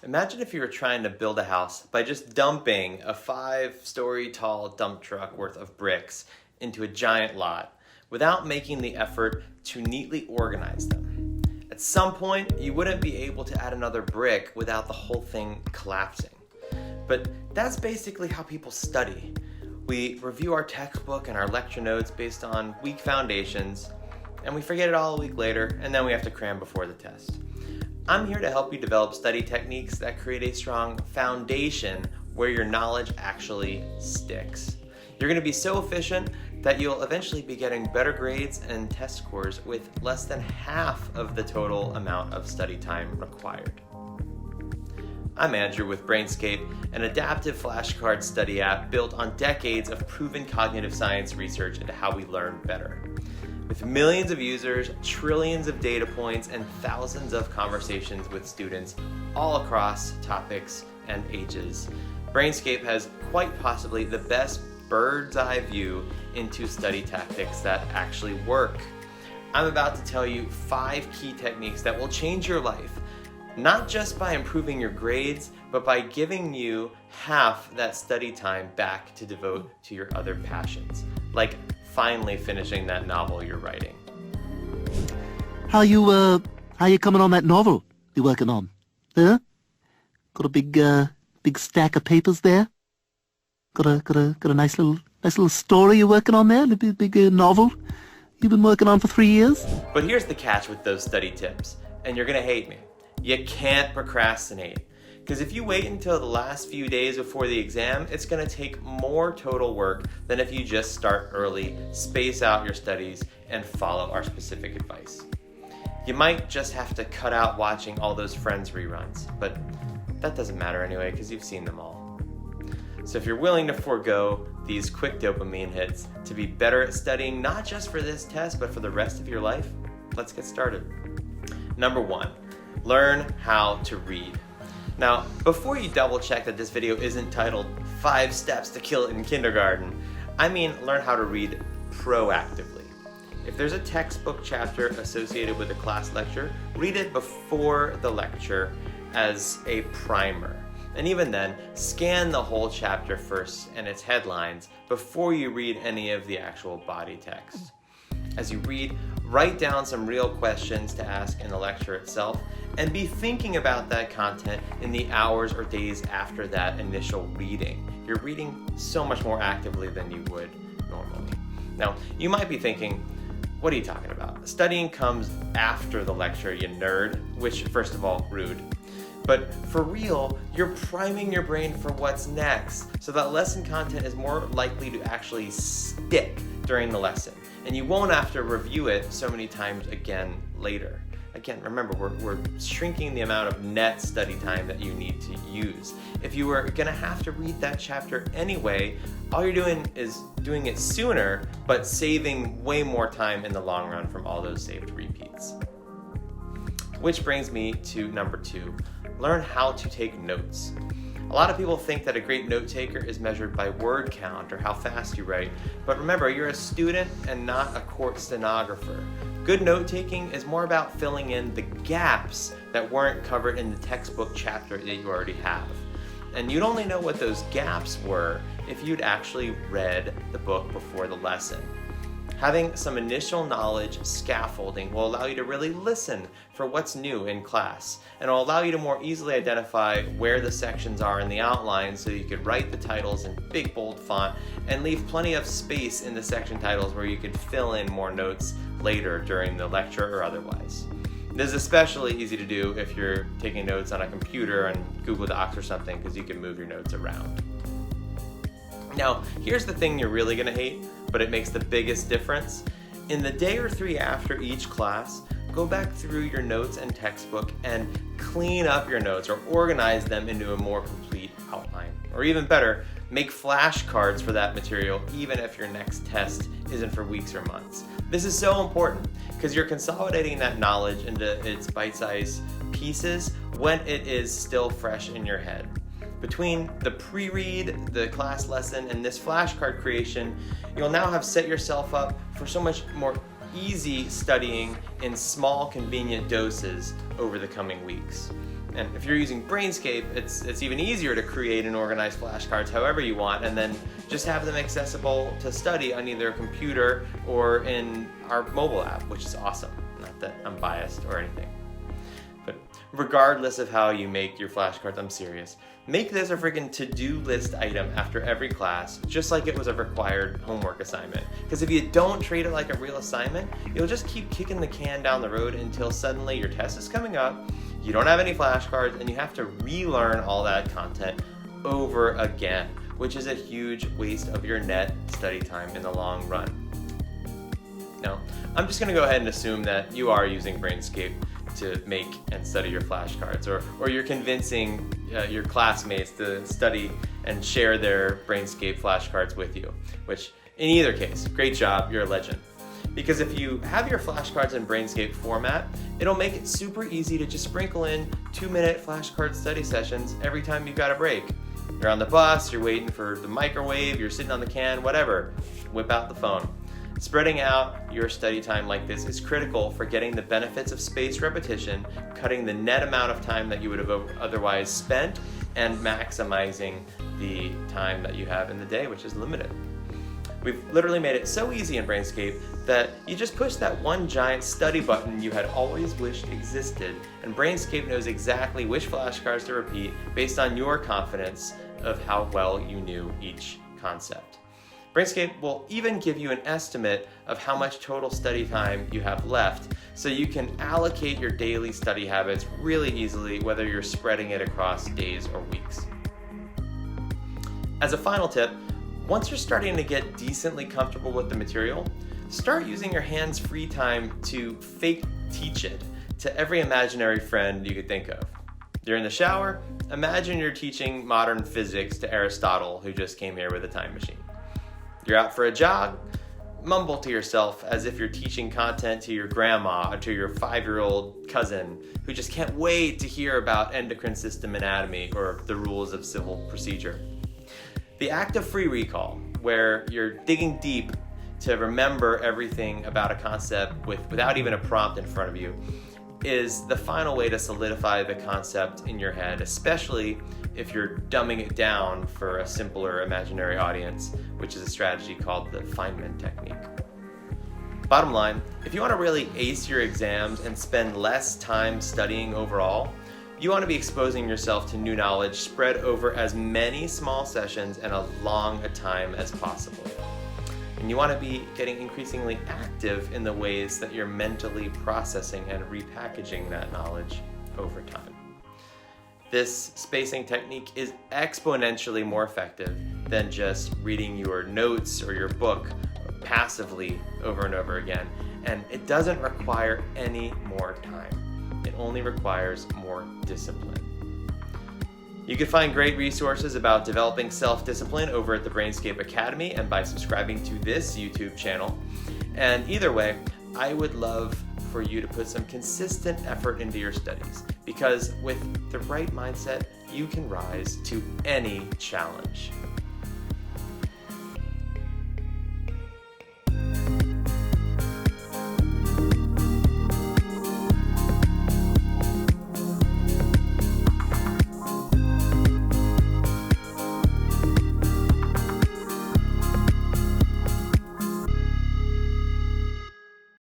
Imagine if you were trying to build a house by just dumping a 5-story tall dump truck worth of bricks into a giant lot without making the effort to neatly organize them. At some point, you wouldn't be able to add another brick without the whole thing collapsing. But that's basically how people study. We review our textbook and our lecture notes based on weak foundations, and we forget it all a week later, and then we have to cram before the test. I'm here to help you develop study techniques that create a strong foundation where your knowledge actually sticks. You're going to be so efficient that you'll eventually be getting better grades and test scores with less than half of the total amount of study time required. I'm Andrew with Brainscape, an adaptive flashcard study app built on decades of proven cognitive science research into how we learn better. With millions of users, trillions of data points, and thousands of conversations with students all across topics and ages, Brainscape has quite possibly the best bird's eye view into study tactics that actually work. I'm about to tell you 5 key techniques that will change your life, not just by improving your grades, but by giving you half that study time back to devote to your other passions, like finally finishing that novel you're writing. How you coming on that novel you're working on? Huh? Got a big stack of papers there? Got a nice little story you're working on there? A big novel you've been working on for 3 years? But here's the catch with those study tips, and you're gonna hate me. You can't procrastinate. Because if you wait until the last few days before the exam, it's going to take more total work than if you just start early, space out your studies, and follow our specific advice. You might just have to cut out watching all those Friends reruns, but that doesn't matter anyway because you've seen them all. So if you're willing to forego these quick dopamine hits to be better at studying, not just for this test, but for the rest of your life, let's get started. Number 1, learn how to read. Now, before you double check that this video isn't titled 5 Steps to Kill It in Kindergarten, I mean learn how to read proactively. If there's a textbook chapter associated with a class lecture, read it before the lecture as a primer. And even then, scan the whole chapter first and its headlines before you read any of the actual body text. As you read, write down some real questions to ask in the lecture itself, and be thinking about that content in the hours or days after that initial reading. You're reading so much more actively than you would normally. Now, you might be thinking, what are you talking about? Studying comes after the lecture, you nerd, which, first of all, rude. But for real, you're priming your brain for what's next, so that lesson content is more likely to actually stick during the lesson, and you won't have to review it so many times again later. Again, remember, we're shrinking the amount of net study time that you need to use. If you were gonna have to read that chapter anyway, all you're doing is doing it sooner, but saving way more time in the long run from all those saved repeats. Which brings me to number 2, learn how to take notes. A lot of people think that a great note taker is measured by word count or how fast you write, but remember, you're a student and not a court stenographer. Good note taking is more about filling in the gaps that weren't covered in the textbook chapter that you already have. And you'd only know what those gaps were if you'd actually read the book before the lesson. Having some initial knowledge scaffolding will allow you to really listen for what's new in class, and will allow you to more easily identify where the sections are in the outline so you could write the titles in big bold font and leave plenty of space in the section titles where you could fill in more notes later during the lecture or otherwise. This is especially easy to do if you're taking notes on a computer and Google Docs or something, because you can move your notes around. Now, here's the thing you're really gonna hate, but it makes the biggest difference. In the day or 3 after each class, go back through your notes and textbook and clean up your notes or organize them into a more complete outline. Or even better, make flashcards for that material even if your next test isn't for weeks or months. This is so important because you're consolidating that knowledge into its bite-sized pieces when it is still fresh in your head. Between the pre-read, the class lesson, and this flashcard creation, you'll now have set yourself up for so much more easy studying in small, convenient doses over the coming weeks. And if you're using Brainscape, it's even easier to create and organize flashcards however you want, and then just have them accessible to study on either a computer or in our mobile app, which is awesome. Not that I'm biased or anything. But regardless of how you make your flashcards, I'm serious. Make this a freaking to-do list item after every class, just like it was a required homework assignment. Because if you don't treat it like a real assignment, you'll just keep kicking the can down the road until suddenly your test is coming up, you don't have any flashcards, and you have to relearn all that content over again, which is a huge waste of your net study time in the long run. Now, I'm just going to go ahead and assume that you are using Brainscape to make and study your flashcards, or you're convincing your classmates to study and share their Brainscape flashcards with you, which in either case, great job, you're a legend. Because if you have your flashcards in Brainscape format, it'll make it super easy to just sprinkle in 2-minute flashcard study sessions every time you've got a break. You're on the bus, you're waiting for the microwave, you're sitting on the can, whatever, whip out the phone. Spreading out your study time like this is critical for getting the benefits of spaced repetition, cutting the net amount of time that you would have otherwise spent, and maximizing the time that you have in the day, which is limited. We've literally made it so easy in Brainscape that you just push that one giant study button you had always wished existed, and Brainscape knows exactly which flashcards to repeat based on your confidence of how well you knew each concept. Brainscape will even give you an estimate of how much total study time you have left, so you can allocate your daily study habits really easily, whether you're spreading it across days or weeks. As a final tip, once you're starting to get decently comfortable with the material, start using your hands-free time to fake teach it to every imaginary friend you could think of. You're in the shower, imagine you're teaching modern physics to Aristotle, who just came here with a time machine. You're out for a jog, mumble to yourself as if you're teaching content to your grandma or to your 5-year-old cousin who just can't wait to hear about endocrine system anatomy or the rules of civil procedure. The act of free recall, where you're digging deep to remember everything about a concept without even a prompt in front of you, is the final way to solidify the concept in your head, especially if you're dumbing it down for a simpler imaginary audience, which is a strategy called the Feynman technique. Bottom line, if you want to really ace your exams and spend less time studying overall, you want to be exposing yourself to new knowledge spread over as many small sessions and as long a time as possible. And you want to be getting increasingly active in the ways that you're mentally processing and repackaging that knowledge over time. This spacing technique is exponentially more effective than just reading your notes or your book passively over and over again, and it doesn't require any more time. It only requires more discipline. You can find great resources about developing self-discipline over at the Brainscape Academy and by subscribing to this YouTube channel. And either way, I would love for you to put some consistent effort into your studies, because with the right mindset, you can rise to any challenge.